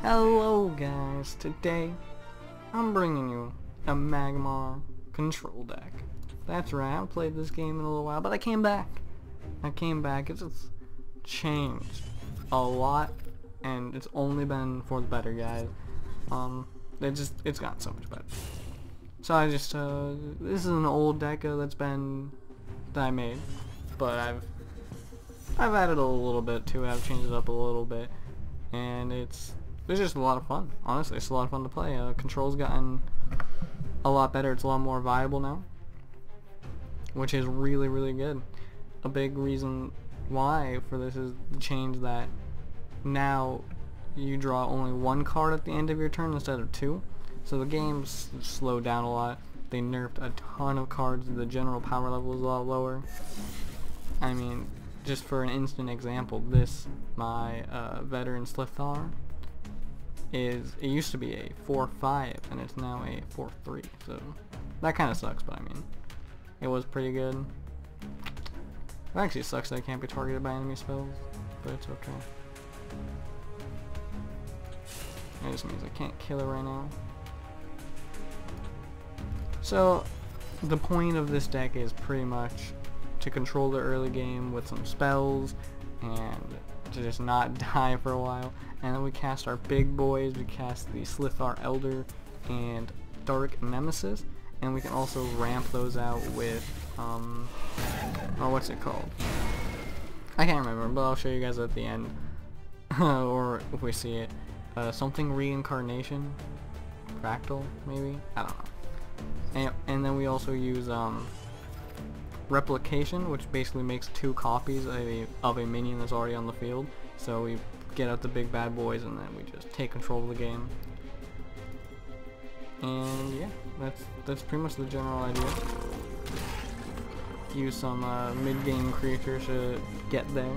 Hello guys, today I'm bringing you a Magmar control deck. That's right, I haven't played this game in a little while, but I came back. It's changed a lot, and it's only been for the better, guys. It's gotten so much better. So I just, this is an old deck that I made, but I've added a little bit to it. I've changed it up a little bit, and it's just a lot of fun. Honestly, it's a lot of fun to play. Control's gotten a lot better. It's a lot more viable now, which is really, really good. A big reason why for this is the change that now you draw only one card at the end of your turn instead of two. So the game's slowed down a lot. They nerfed a ton of cards. The general power level is a lot lower. I mean, just for an instant example, my veteran Slithar it used to be a 4/5 and it's now a 4/3, so that kind of sucks, but I mean, it was pretty good. It actually sucks that it can't be targeted by enemy spells, but it's okay. It just means I can't kill it right now. So the point of this deck is pretty much to control the early game with some spells and to just not die for a while. And then we cast our big boys. We cast the Slithar Elder and Dark Nemesis, and we can also ramp those out with what's it called? I can't remember, but I'll show you guys at the end or if we see it. Something Reincarnation, Fractal maybe, I don't know. And then we also use Replication, which basically makes two copies of a minion that's already on the field. So we get out the big bad boys and then we just take control of the game. And yeah, that's pretty much the general idea. Use some mid-game creatures to get there.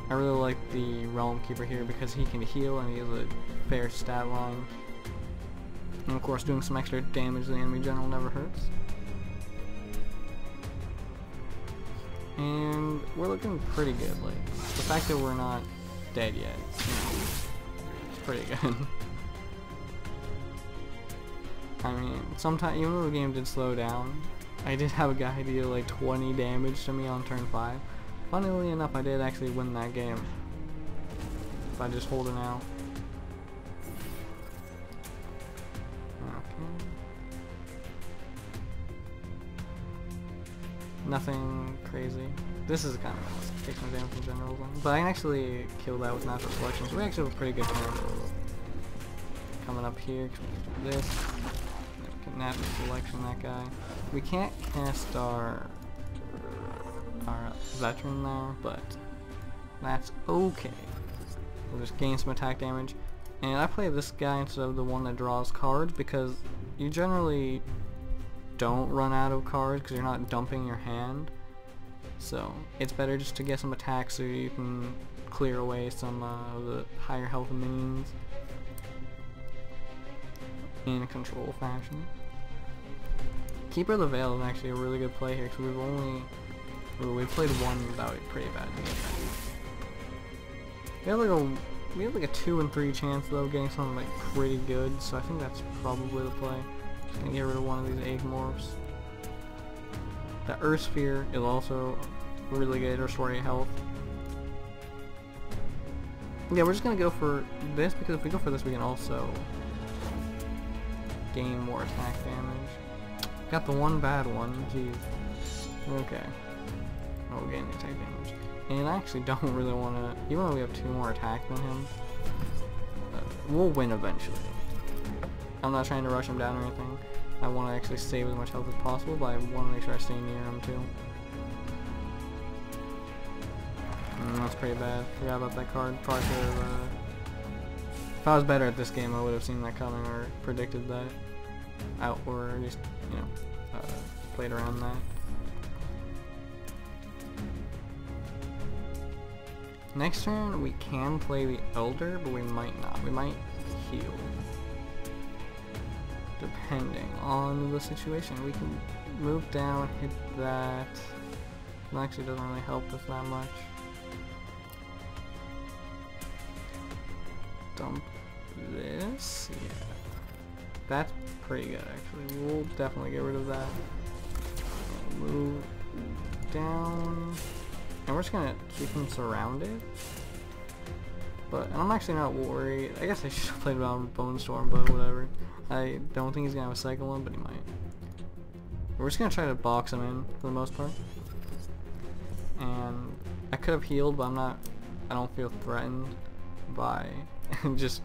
I really like the Realm Keeper here because he can heal and he has a fair stat line. And of course, doing some extra damage to the enemy general never hurts. And we're looking pretty good. Like, the fact that we're not dead yet, it's pretty good. I mean, sometimes, even though the game did slow down, I did have a guy deal like 20 damage to me on turn 5. Funnily enough, I did actually win that game by just holding out. Okay. Nothing crazy. This is kind of take some damage from generals, but I can actually kill that with natural selection. So we actually have a pretty good turn. Coming up here, this natural selection that guy. We can't cast our veteran there, but that's okay. We'll just gain some attack damage. And I play this guy instead of the one that draws cards because you generally don't run out of cards because you're not dumping your hand. So it's better just to get some attacks so you can clear away some of the higher health minions in a control fashion. Keeper of the Veil is actually a really good play here because we've played one without it pretty bad. We have like a 2 in 3 chance though of getting something like pretty good, so I think that's probably the play. Just gonna get rid of one of these egg morphs. The Earth Sphere is also really good to restore your health. Yeah, we're just gonna go for this because if we go for this we can also gain more attack damage. Got the one bad one, jeez. Okay. Oh, we're getting the attack damage. And I actually don't really want to, even though we have 2 more attack than him, we'll win eventually. I'm not trying to rush him down or anything. I want to actually save as much health as possible, but I want to make sure I stay near him too. That's pretty bad. Forgot about that card. Probably should have, if I was better at this game, I would have seen that coming or predicted that. Or at least, you know, played around that. Next turn, we can play the Elder, but we might not. We might heal. Depending on the situation. We can move down, hit that. It actually doesn't really help us that much. dump this. Yeah. That's pretty good, actually. We'll definitely get rid of that. Move down. And we're just gonna keep him surrounded. But I'm actually not worried. I guess I should have played around with Bone Storm, but whatever. I don't think he's gonna have a second one, but he might. We're just gonna try to box him in for the most part. And I could have healed, but I don't feel threatened by just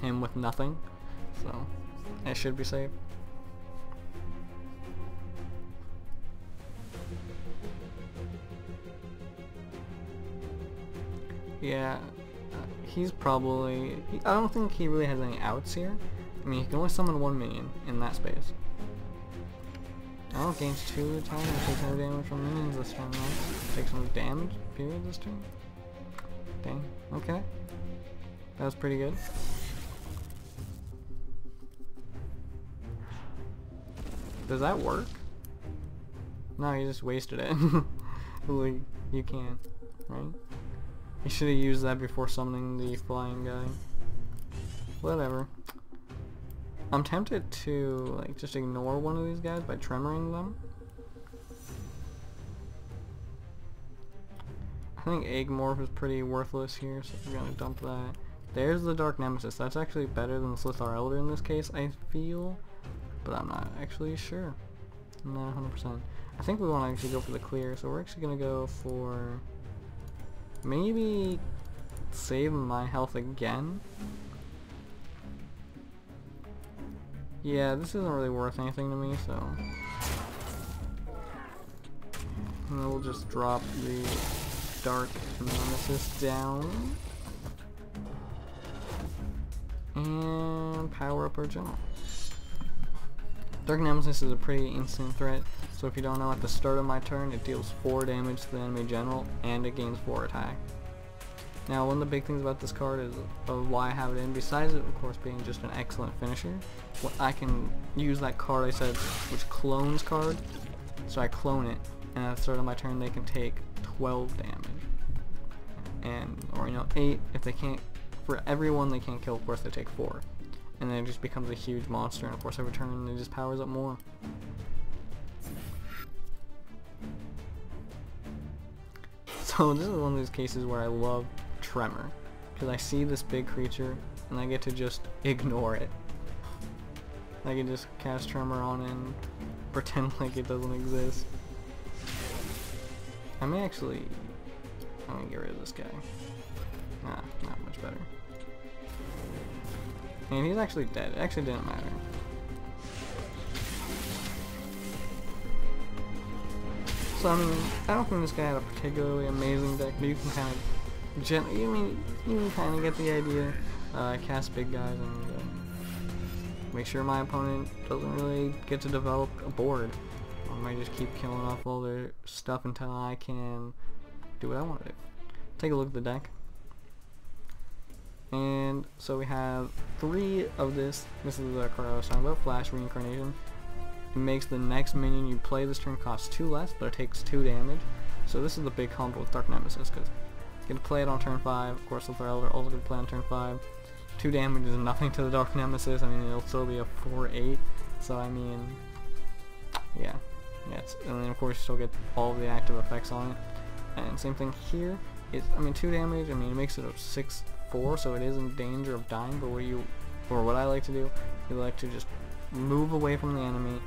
him with nothing. So it should be safe. Yeah, he's probably... I don't think he really has any outs here. I mean, he can only summon one minion in that space. Oh, gains 2 attack and takes no damage from minions this turn. Nice. Takes no damage, period, this turn. Dang, okay. That was pretty good. Does that work? No, you just wasted it. Like, you can't, right? You should have used that before summoning the flying guy. Whatever. I'm tempted to like just ignore one of these guys by tremoring them. I think Eggmorph is pretty worthless here, so we're gonna dump that. There's the Dark Nemesis. That's actually better than the Slithar Elder in this case, I feel. But I'm not actually sure. I'm not 100%. I think we want to actually go for the clear, so we're actually gonna go for... maybe save my health again. Yeah, this isn't really worth anything to me, so... and then we'll just drop the Dark Nemesis down. And power up our general. Dark Nemesis is a pretty instant threat, so if you don't know, at the start of my turn it deals 4 damage to the enemy general and it gains 4 attack. Now, one of the big things about this card is why I have it in, besides it of course being just an excellent finisher, I can use that card I said, which clones card, so I clone it, and at the start of my turn they can take 12 damage. And, or you know, 8 if they can't, for everyone they can't kill, of course they take 4. And then it just becomes a huge monster, and of course every turn it just powers up more. So this is one of those cases where I love Tremor, because I see this big creature and I get to just ignore it. I can just cast Tremor on it and pretend like it doesn't exist. I may actually... I'm gonna get rid of this guy. Nah, not much better. And he's actually dead. It actually didn't matter. So I mean, I don't think this guy had a particularly amazing deck, but you can kind of you can kind of get the idea. Cast big guys and make sure my opponent doesn't really get to develop a board. I might just keep killing off all their stuff until I can do what I want to do. Take a look at the deck. And so we have 3 of this. This is the card I was talking about, Flash Reincarnation. It makes the next minion you play this turn cost 2 less, but it takes 2 damage. So this is the big combo with Dark Nemesis, because you can play it on turn 5. Of course, Slithar Elder also can play on turn 5. 2 damage is nothing to the Dark Nemesis. I mean, it'll still be a 4/8. So I mean, yeah. And then of course you still get all of the active effects on it. And same thing here. I mean, 2 damage. I mean, it makes it a 6/4, so it is in danger of dying. But what I like to do, is like to just move away from the enemy,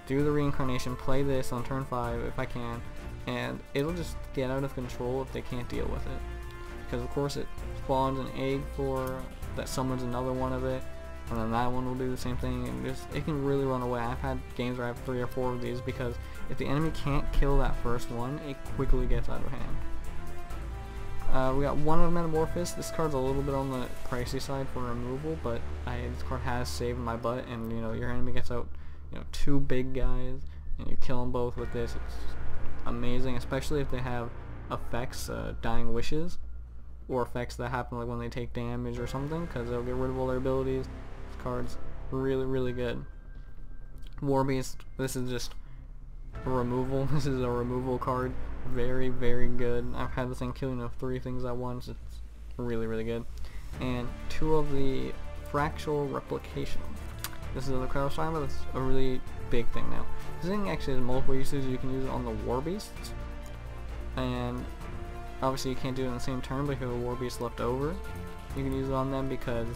do the reincarnation, play this on turn 5 if I can, and it'll just get out of control if they can't deal with it. Because of course it spawns an egg that summons another one of it, and then that one will do the same thing, and it can really run away. I've had games where I have 3 or 4 of these, because if the enemy can't kill that first one, it quickly gets out of hand. We got 1 of Metamorphosis. This card's a little bit on the pricey side for removal, but this card has saved my butt, and you know, your enemy gets out 2 big guys, and you kill them both with this. It's amazing, especially if they have effects, Dying Wishes, or effects that happen like when they take damage or something, because they'll get rid of all their abilities. This card's really, really good. Warbeast, this is just a removal. This is a removal card. Very, very good. I've had this thing killing 3 things at once. It's really, really good. and 2 of the fractal replication. This is the card I was talking about. That's a really big thing now. This thing actually has multiple uses. You can use it on the war beasts, and obviously you can't do it in the same turn, but if you have a war beast left over, you can use it on them, because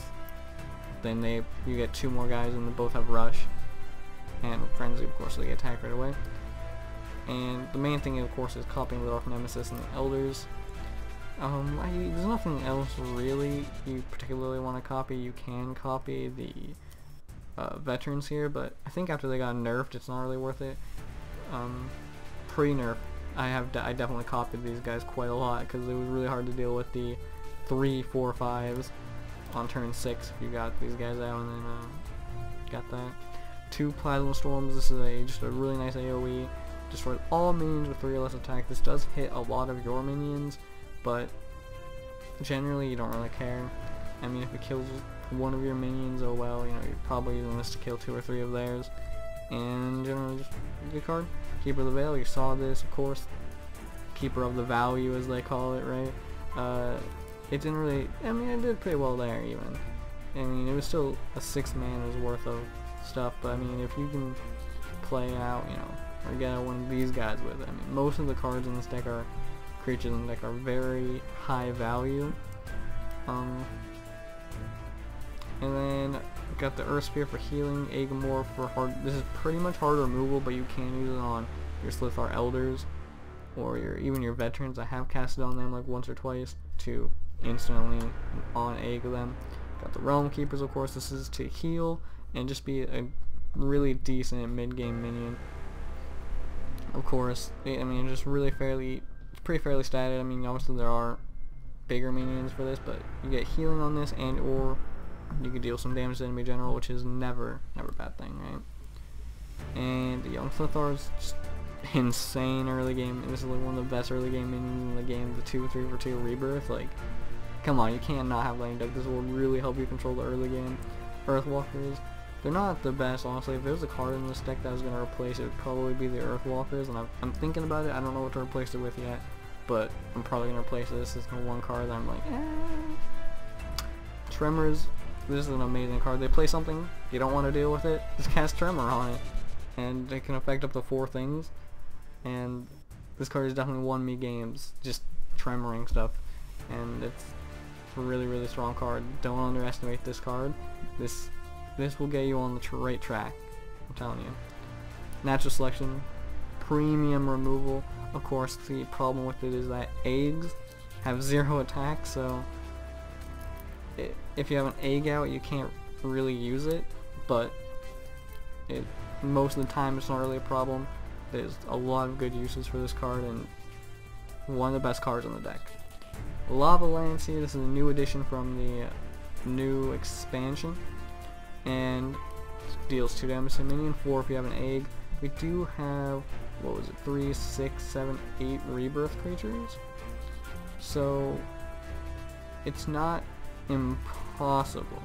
then you get 2 more guys and they both have rush and frenzy, of course, so they get attacked right away. And the main thing, of course, is copying the Dark Nemesis and the Elders. There's nothing else really you particularly want to copy. You can copy the veterans here, but I think after they got nerfed, it's not really worth it. Pre-nerf, I definitely copied these guys quite a lot, because it was really hard to deal with the 3, 4, 5s on turn 6 if you got these guys out and then got that. 2 Plasma Storms. This is just a really nice AoE. Destroys all minions with 3 or less attack. This does hit a lot of your minions, but generally you don't really care. I mean, if it kills one of your minions, oh well, you know, you're probably using this to kill 2 or 3 of theirs. And generally just a good card. Keeper of the Veil, you saw this, of course. Keeper of the Value, as they call it, right? It didn't really, I mean, it did pretty well there, even. I mean, it was still a 6 mana's worth of stuff, but I mean, if you can play out, you know, or get out one of these guys with it. I mean, most of the cards in this deck are, creatures in the deck are very high value. And then got the Earth Spear for healing, Agamor for hard. This is pretty much hard removal, but you can use it on your Slithar Elders or even your veterans. I have casted on them like once or twice to instantly on egg them. Got the Realm Keepers, of course. This is to heal and just be a really decent mid-game minion. Of course, I mean, just really pretty fairly statted. I mean, obviously there are bigger minions for this, but you get healing on this, and or you can deal some damage to enemy general, which is never a bad thing, right? And the Young Slithar is just insane early game. This is like one of the best early game minions in the game. The 2 3 for 2 rebirth, like, come on, you can't not have Lane Deck. This will really help you control the early game. Earthwalkers, they're not the best, honestly. If there's a card in this deck that was going to replace it, it would probably be the Earthwalkers, and I'm thinking about it. I don't know what to replace it with yet, but I'm probably going to replace this. This is the one card that I'm like, Tremors, this is an amazing card. They play something, you don't want to deal with it, just cast Tremor on it, and it can affect up to 4 things, and this card has definitely won me games, just tremoring stuff, and it's a really strong card. Don't underestimate this card. This will get you on the right track, I'm telling you. Natural Selection, premium removal. Of course, the problem with it is that eggs have 0 attack, so if you have an egg out, you can't really use it, but most of the time it's not really a problem. There's a lot of good uses for this card, and one of the best cards on the deck. Lava Lance here, this is a new addition from the new expansion, and deals 2 damage to a minion, 4 if you have an egg. We do have, what was it, 3, 6, 7, 8 rebirth creatures, so it's not impossible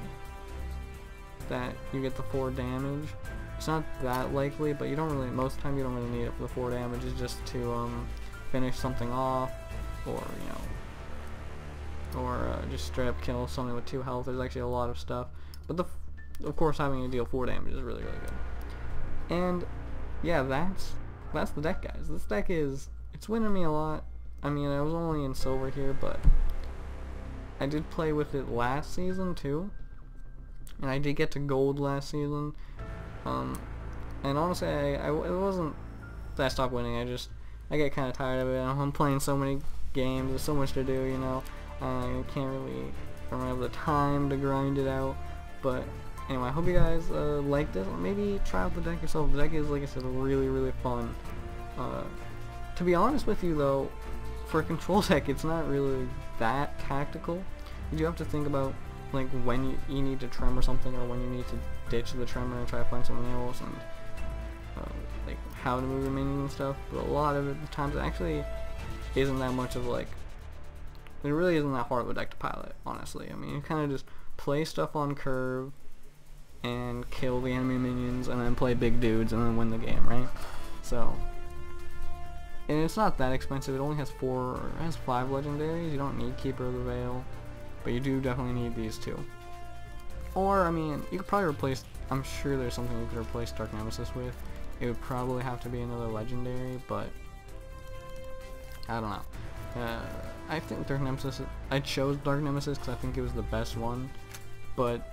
that you get the 4 damage. It's not that likely, but you don't really, most of the time you don't really need it for the 4 damage. It's just to finish something off, or you know, or just straight up kill something with 2 health. There's actually a lot of stuff, but of course having it deal 4 damage is really good. And yeah, that's the deck, guys. This deck it's winning me a lot. I mean, I was only in silver here, but I did play with it last season too, and I did get to gold last season. And honestly, it wasn't that I stopped winning. I get kind of tired of it. I'm playing so many games. There's so much to do, you know. I don't have the time to grind it out. But anyway, I hope you guys like this. Maybe try out the deck yourself. The deck is, like I said, really fun. To be honest with you, though, for a control deck, it's not really that tactical. You do have to think about like when you need to tremor something, or when you need to ditch the tremor and try to find something else, and like how to move your minion and stuff. But a lot of the times it actually isn't that much of like, it really isn't that hard of a deck to pilot, honestly. I mean, you kind of just play stuff on curve and kill the enemy minions, and then play big dudes, and then win the game, right? So, and it's not that expensive. It only has 5 legendaries. You don't need Keeper of the Veil. but you do definitely need these two. Or, I mean, you could probably replace, I'm sure there's something you could replace Dark Nemesis with. It would probably have to be another legendary, but I don't know. I think Dark Nemesis, I chose Dark Nemesis because I think it was the best one, but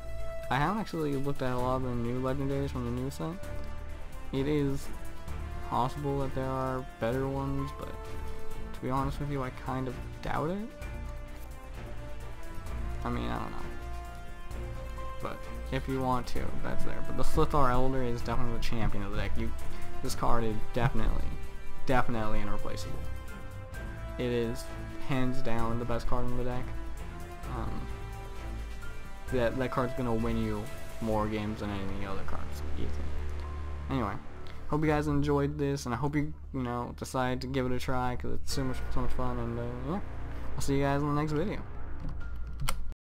I haven't actually looked at a lot of the new legendaries from the new set. It is possible that there are better ones, but to be honest with you, I kind of doubt it. I mean, I don't know. But if you want to, that's there. But the Slithar Elder is definitely the champion of the deck. This card is definitely irreplaceable. It is hands down the best card in the deck. That card's gonna win you more games than any other cards, easily. Anyway, hope you guys enjoyed this, and I hope you decide to give it a try because it's so much fun. And yeah, I'll see you guys in the next video.